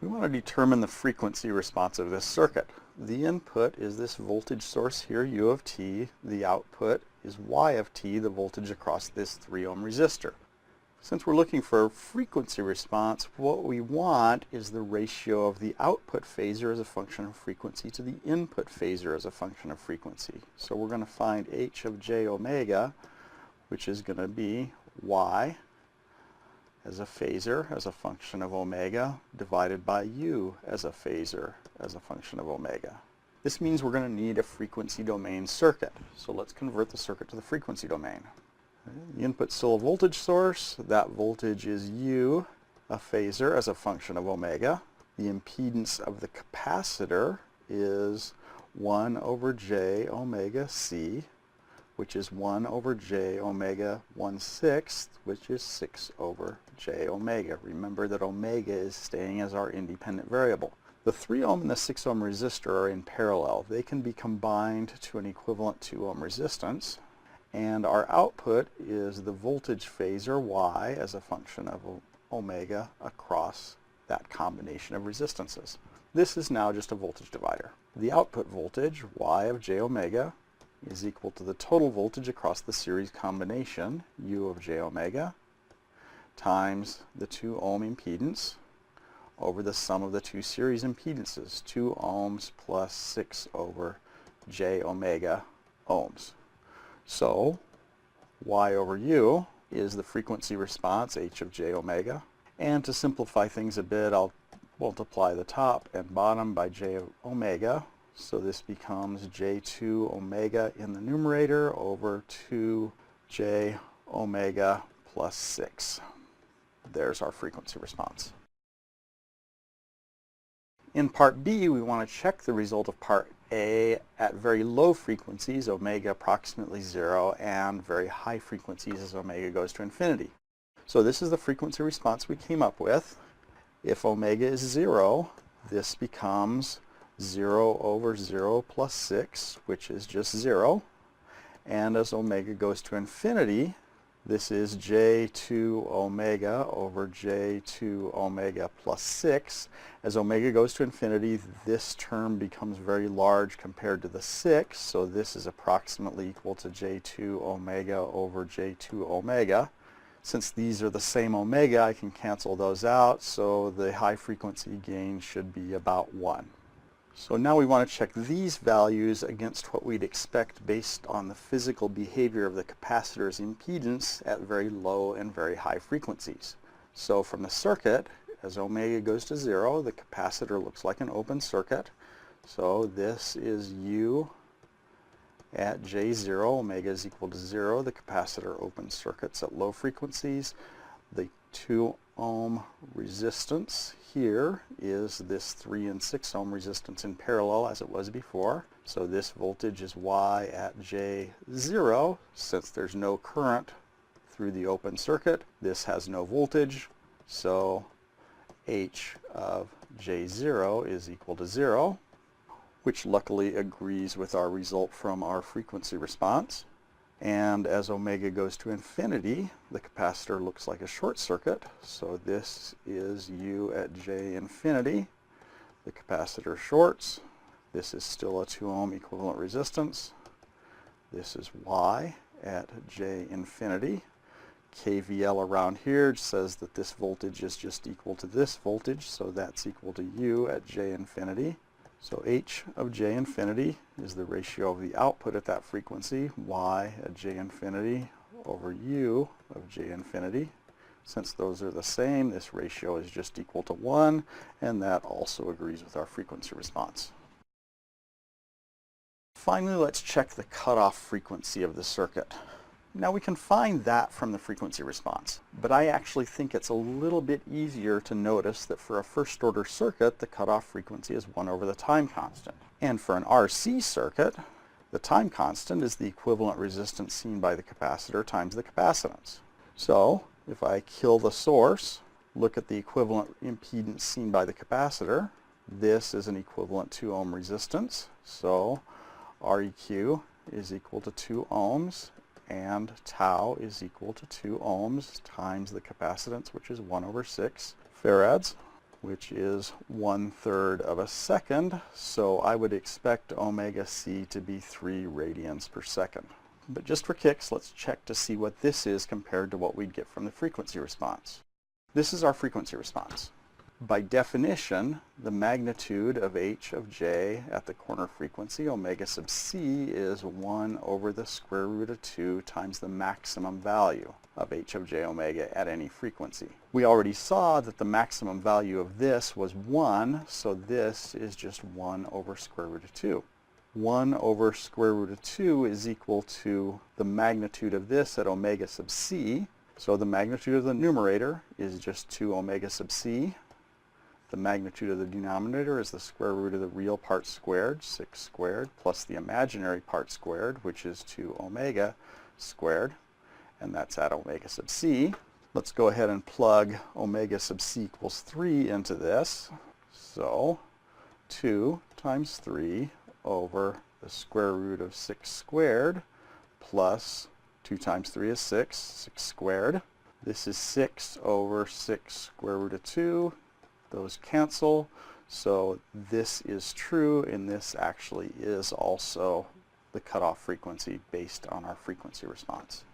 We want to determine the frequency response of this circuit. The input is this voltage source here, U of t. The output is Y of t, the voltage across this 3 ohm resistor. Since we're looking for a frequency response, what we want is the ratio of the output phasor as a function of frequency to the input phasor as a function of frequency. So we're going to find h of j omega, which is going to be Y as a phasor as a function of omega divided by U as a phasor as a function of omega. This means we're going to need a frequency domain circuit. So let's convert the circuit to the frequency domain. The input's still a voltage source. That voltage is U, a phasor, as a function of omega. The impedance of the capacitor is 1 over j omega c, which is 1 over j omega 1/6, which is 6 over j omega. Remember that omega is staying as our independent variable. The 3 ohm and the 6 ohm resistor are in parallel. They can be combined to an equivalent 2 ohm resistance. And our output is the voltage phasor Y as a function of omega across that combination of resistances. This is now just a voltage divider. The output voltage, Y of j omega, is equal to the total voltage across the series combination, U of j omega, times the 2 ohm impedance over the sum of the 2 series impedances, 2 ohms plus 6 over j omega ohms. So Y over U is the frequency response, h of j omega. And to simplify things a bit, I'll multiply the top and bottom by j omega. So this becomes j2 omega in the numerator over 2j omega plus 6. There's our frequency response. In part B, we want to check the result of part A at very low frequencies, omega approximately 0, and very high frequencies as omega goes to infinity. So this is the frequency response we came up with. If omega is 0, this becomes 0 over 0 plus 6, which is just 0. And as omega goes to infinity, this is j2 omega over j2 omega plus 6. As omega goes to infinity, this term becomes very large compared to the 6, so this is approximately equal to j2 omega over j2 omega. Since these are the same omega, I can cancel those out, so the high frequency gain should be about 1. So now we want to check these values against what we'd expect based on the physical behavior of the capacitor's impedance at very low and very high frequencies. So from the circuit, as omega goes to 0, the capacitor looks like an open circuit. So this is U at J0, omega is equal to 0. The capacitor opens circuits at low frequencies. The 2 ohm resistance here is this 3 and 6 ohm resistance in parallel as it was before. So this voltage is Y at J0. Since there's no current through the open circuit, this has no voltage. So H of J0 is equal to 0, which luckily agrees with our result from our frequency response. And as omega goes to infinity, the capacitor looks like a short circuit. So this is U at J infinity. The capacitor shorts. This is still a 2 ohm equivalent resistance. This is Y at J infinity. KVL around here says that this voltage is just equal to this voltage, so that's equal to U at J infinity. So H of J infinity is the ratio of the output at that frequency, Y at J infinity over U of J infinity. Since those are the same, this ratio is just equal to 1, and that also agrees with our frequency response. Finally, let's check the cutoff frequency of the circuit. Now we can find that from the frequency response, but I actually think it's a little bit easier to notice that for a first order circuit, the cutoff frequency is 1 over the time constant. And for an RC circuit, the time constant is the equivalent resistance seen by the capacitor times the capacitance. So if I kill the source, look at the equivalent impedance seen by the capacitor, this is an equivalent 2 ohm resistance. So Req is equal to 2 ohms. And tau is equal to 2 ohms times the capacitance, which is 1 over 6 farads. which is 1/3 of a second. So I would expect omega c to be 3 radians per second. But just for kicks, let's check to see what this is compared to what we'd get from the frequency response. This is our frequency response. By definition, the magnitude of h of j at the corner frequency, omega sub c, is 1 over the square root of 2 times the maximum value of h of j omega at any frequency. We already saw that the maximum value of this was 1, so this is just 1 over square root of 2. 1 over square root of 2 is equal to the magnitude of this at omega sub c. So the magnitude of the numerator is just 2 omega sub c. The magnitude of the denominator is the square root of the real part squared, 6 squared, plus the imaginary part squared, which is 2 omega squared, and that's at omega sub c. Let's go ahead and plug omega sub c equals 3 into this. So 2 times 3 over the square root of 6 squared plus 2 times 3 is 6, 6 squared. This is 6 over 6 square root of 2. Those cancel, so this is true, and this actually is also the cutoff frequency based on our frequency response.